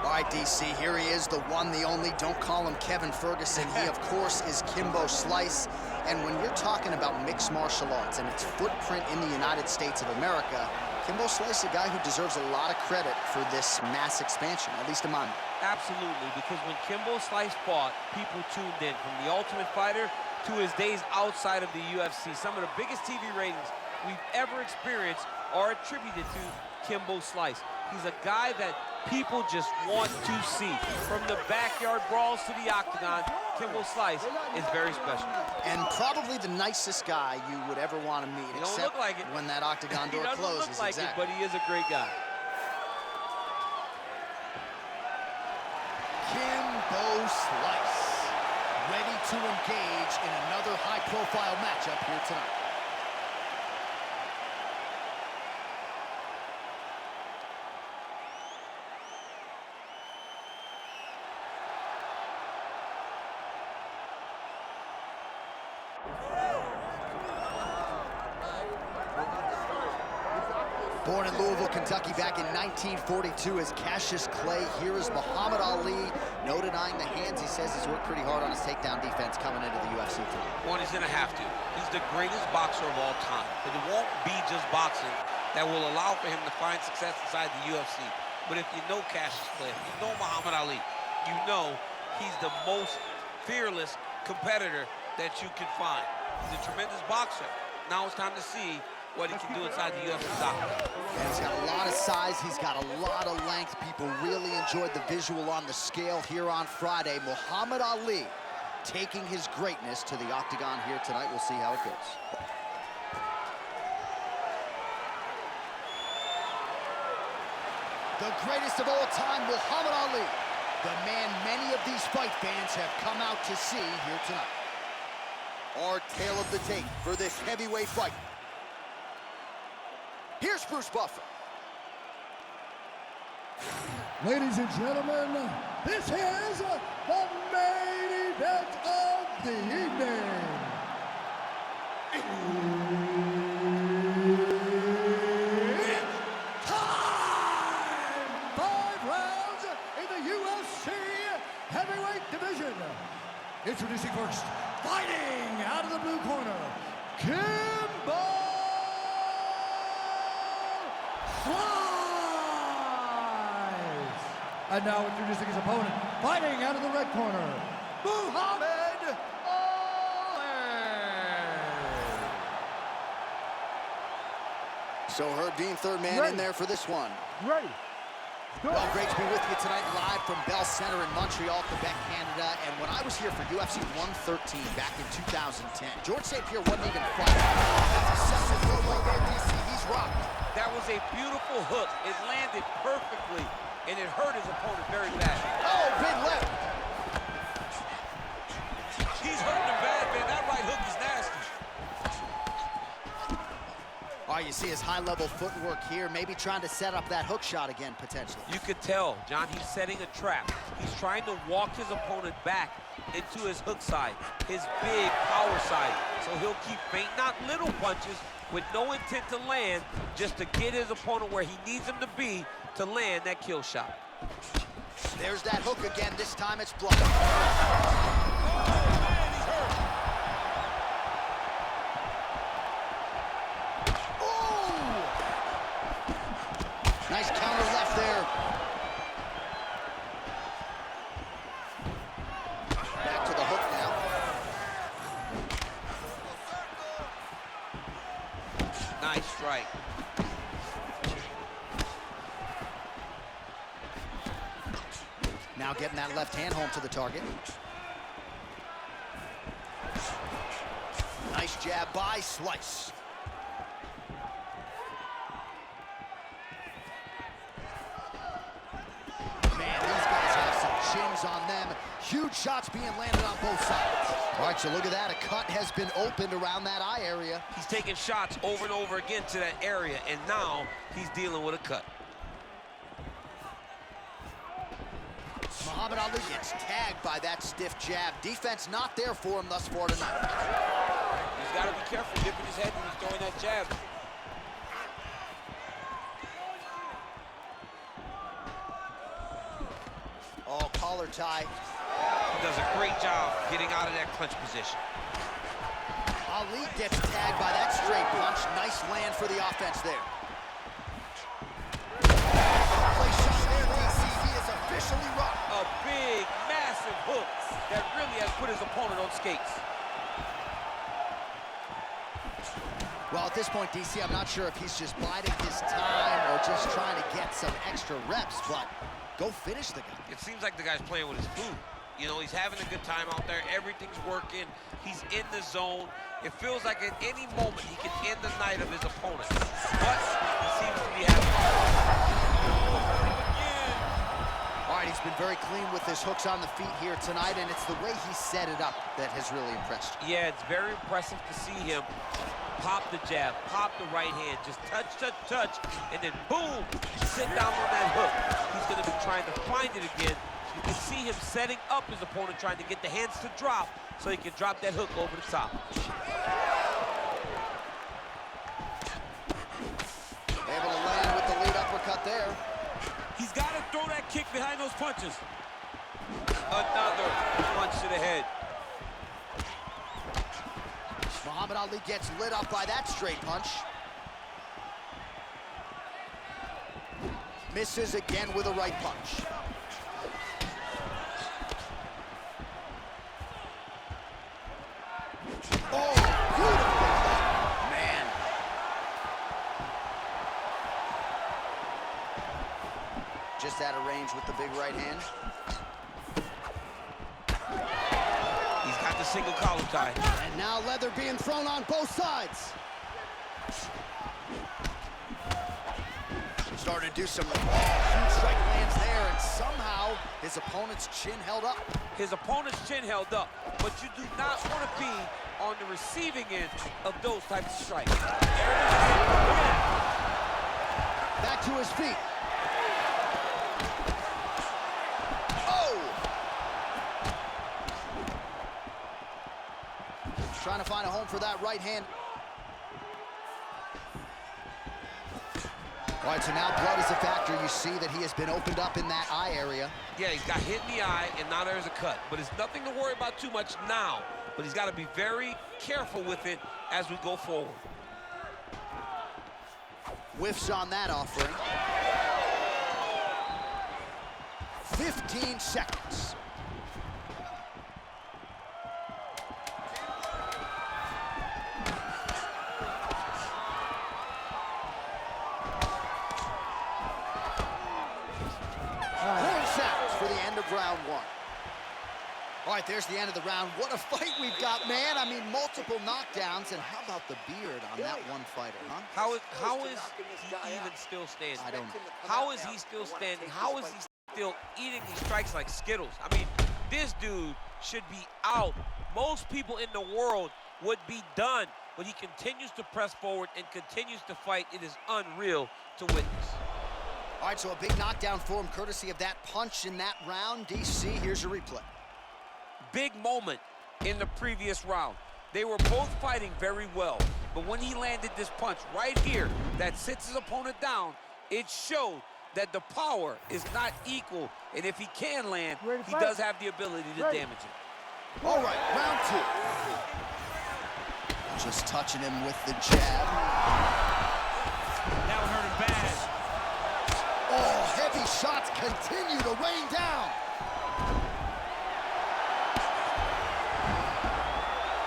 All right, DC, here he is, the one, the only. Don't call him Kevin Ferguson. He, of course, is Kimbo Slice. And when you're talking about mixed martial arts and its footprint in the United States of America, Kimbo Slice is a guy who deserves a lot of credit for this mass expansion, at least in my mind. Absolutely, because when Kimbo Slice fought, people tuned in, from The Ultimate Fighter to his days outside of the UFC. Some of the biggest TV ratings we've ever experienced are attributed to Kimbo Slice. He's a guy that people just want to see. From the backyard brawls to the octagon, Kimbo Slice is very special. And probably the nicest guy you would ever want to meet, He don't except look like it. when that octagon door He closes. doesn't look like exactly. it, but he is a great guy. Kimbo Slice, ready to engage in another high-profile matchup here tonight. Born in Louisville, Kentucky back in 1942 as Cassius Clay, here is Muhammad Ali. No denying the hands. He says he's worked pretty hard on his takedown defense coming into the UFC tonight. Well, he's gonna have to. He's the greatest boxer of all time. But it won't be just boxing that will allow for him to find success inside the UFC. But if you know Cassius Clay, if you know Muhammad Ali, you know he's the most fearless competitor that you can find. He's a tremendous boxer. Now it's time to see what he can do inside the UFC octagon. And he's got a lot of size, he's got a lot of length. People really enjoyed the visual on the scale here on Friday. Muhammad Ali taking his greatness to the octagon here tonight. We'll see how it goes. The greatest of all time, Muhammad Ali. The man many of these fight fans have come out to see here tonight. Our tale of the tape for this heavyweight fight. Here's Bruce Buffer. Ladies and gentlemen, this is the main event of the evening. It's time! 5 rounds in the UFC heavyweight division. Introducing first, fighting out of the blue corner, Kimbo Slice! And now introducing his opponent, fighting out of the red corner, Muhammad Ali! So Herb Dean, third man in there for this one. Ready. Well, great to be with you tonight, live from Bell Center in Montreal, Quebec, Canada. And when I was here for UFC 113 back in 2010, George St. Pierre wasn't even fighting. He's rocked. That was a beautiful hook. It landed perfectly, and it hurt his opponent very bad. Oh, big left. He's hurting him bad, man. That right hook is nasty. Oh, you see his high-level footwork here, maybe trying to set up that hook shot again, potentially. You could tell, John, he's setting a trap. He's trying to walk his opponent back into his hook side, his big power side. So he'll keep feinting out little punches with no intent to land, just to get his opponent where he needs him to be to land that kill shot. There's that hook again. This time it's blocked. Nice counter left there. Back to the hook now. Nice strike. Now getting that left hand home to the target. Nice jab by Slice. Man, these guys have some chins on them. Huge shots being landed on both sides. All right, so look at that. A cut has been opened around that eye area. He's taking shots over and over again to that area, and now he's dealing with a cut. Muhammad Ali gets tagged by that stiff jab. Defense not there for him thus far tonight. He's got to be careful dipping his head when he's throwing that jab. Oh, collar tie. He does a great job getting out of that clinch position. Ali gets tagged by that straight punch. Nice land for the offense there. Place shot there, DC. He is officially rocked. A big, massive hook that really has put his opponent on skates. Well, at this point, DC, I'm not sure if he's just biding his time or just trying to get some extra reps, but go finish the guy. It seems like the guy's playing with his food. You know, he's having a good time out there. Everything's working. He's in the zone. It feels like at any moment he can end the night of his opponent. But he seems to be having All right, he's been very clean with his hooks on the feet here tonight, and it's the way he set it up that has really impressed you. Yeah, it's very impressive to see him pop the jab, pop the right hand, just touch, touch, touch, and then boom, sit down on that hook. He's going to be trying to find it again. You can see him setting up his opponent, trying to get the hands to drop so he can drop that hook over the top. Able to land with the lead uppercut there. He's got to throw that kick behind those punches. Another punch to the head. Muhammad Ali gets lit up by that straight punch. Misses again with a right punch. Oh, beautiful. Man. Just out of range with the big right hand. He's got the single collar tie. And now leather being thrown on both sides. Starting to do some huge strike lands there, and somehow his opponent's chin held up. His opponent's chin held up, but you do not want to be on the receiving end of those types of strikes. Back to his feet. Oh! Trying to find a home for that right hand. All right, so now blood is a factor. You see that he has been opened up in that eye area. Yeah, he's got hit in the eye, and now there's a cut. But it's nothing to worry about too much now. But he's got to be very careful with it as we go forward. Whiffs on that offering. 15 seconds. Round one. All right, there's the end of the round. What a fight we've got, man. I mean, multiple knockdowns. And how about the beard on that one fighter, huh? How is he even still standing? I don't know. How is he still standing? How is he still eating these strikes like Skittles? I mean, this dude should be out. Most people in the world would be done, but he continues to press forward and continues to fight. It is unreal to witness. All right, so a big knockdown for him, courtesy of that punch in that round. DC, here's your replay. Big moment in the previous round. They were both fighting very well, but when he landed this punch right here that sits his opponent down, it showed that the power is not equal, and if he can land, he does have the ability to damage it. All right, round two. Just touching him with the jab. That one hurt him bad. Oh, heavy shots continue to rain down.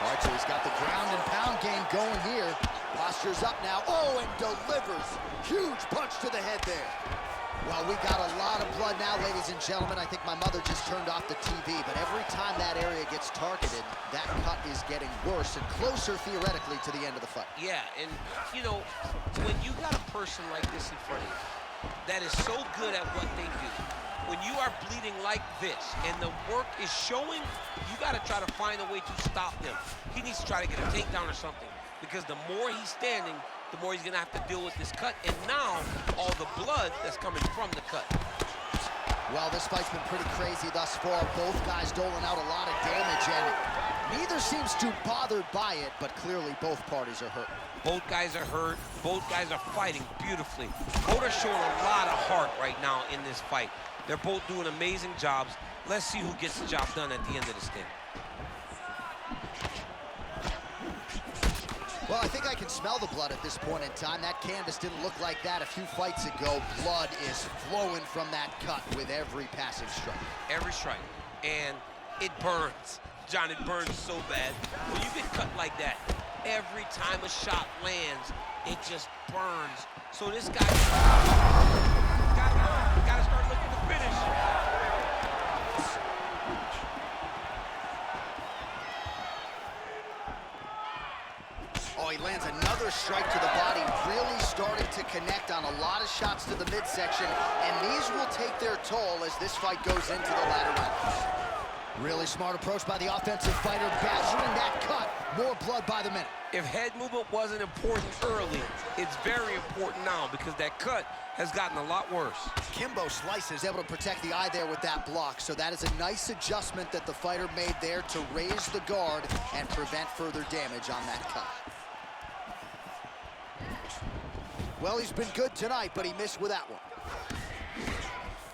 All right, so he's got the ground and pound game going here. Posture's up now. Oh, and delivers. Huge punch to the head there. Well, we got a lot of blood now, ladies and gentlemen. I think my mother just turned off the TV, but every time that area gets targeted, that cut is getting worse and closer, theoretically, to the end of the fight. Yeah, and, you know, when you got a person like this in front of you that is so good at what they do, when you are bleeding like this and the work is showing, you got to try to find a way to stop him. He needs to try to get a takedown or something, because the more he's standing, the more he's going to have to deal with this cut, and now all the blood that's coming from the cut. Well, this fight's been pretty crazy thus far. Both guys doling out a lot of damage, and Neither seems too bothered by it, but clearly both parties are hurt. Both guys are hurt. Both guys are fighting beautifully. Both are showing a lot of heart right now in this fight. They're both doing amazing jobs. Let's see who gets the job done at the end of this thing. Well, I think I can smell the blood at this point in time. That canvas didn't look like that a few fights ago. Blood is flowing from that cut with every passing strike. Every strike. And it burns. John, it burns so bad. When you get cut like that, every time a shot lands, it just burns. So this guy gotta start looking to finish. Oh, he lands another strike to the body, really starting to connect on a lot of shots to the midsection, and these will take their toll as this fight goes into the latter rounds. Really smart approach by the offensive fighter, badgering that cut. More blood by the minute. If head movement wasn't important early, it's very important now because that cut has gotten a lot worse. Kimbo slices, able to protect the eye there with that block, so that is a nice adjustment that the fighter made there to raise the guard and prevent further damage on that cut. Well, he's been good tonight, but he missed with that one.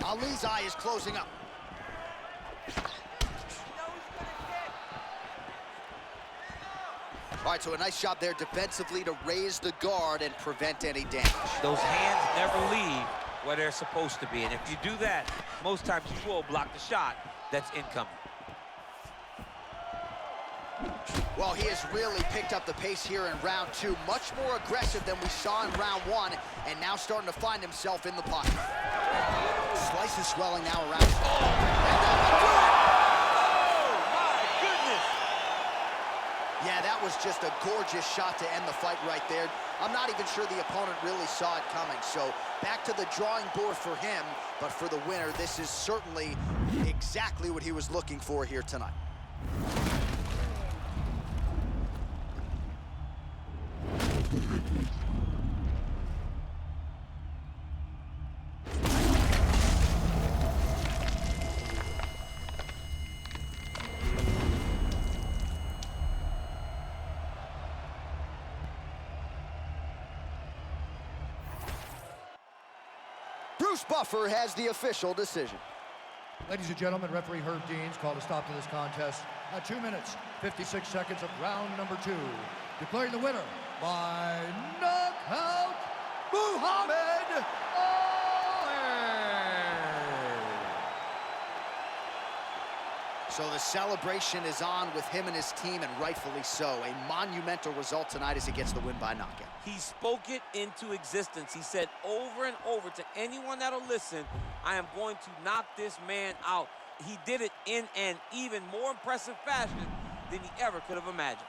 Ali's eye is closing up. All right, so a nice job there defensively to raise the guard and prevent any damage. Those hands never leave where they're supposed to be, and if you do that, most times you will block the shot that's incoming. Well, he has really picked up the pace here in round two, much more aggressive than we saw in round one, and now starting to find himself in the pocket. Slice is swelling now around. Yeah, that was just a gorgeous shot to end the fight right there. I'm not even sure the opponent really saw it coming. So back to the drawing board for him, but for the winner, this is certainly exactly what he was looking for here tonight. Bruce Buffer has the official decision. Ladies and gentlemen, referee Herb Deans called a stop to this contest at 2 minutes, 56 seconds of round number 2. Declaring the winner by knockout, Muhammad Ali. So the celebration is on with him and his team, and rightfully so. A monumental result tonight as he gets the win by knockout. He spoke it into existence. He said over and over to anyone that'll listen, I am going to knock this man out. He did it in an even more impressive fashion than he ever could have imagined.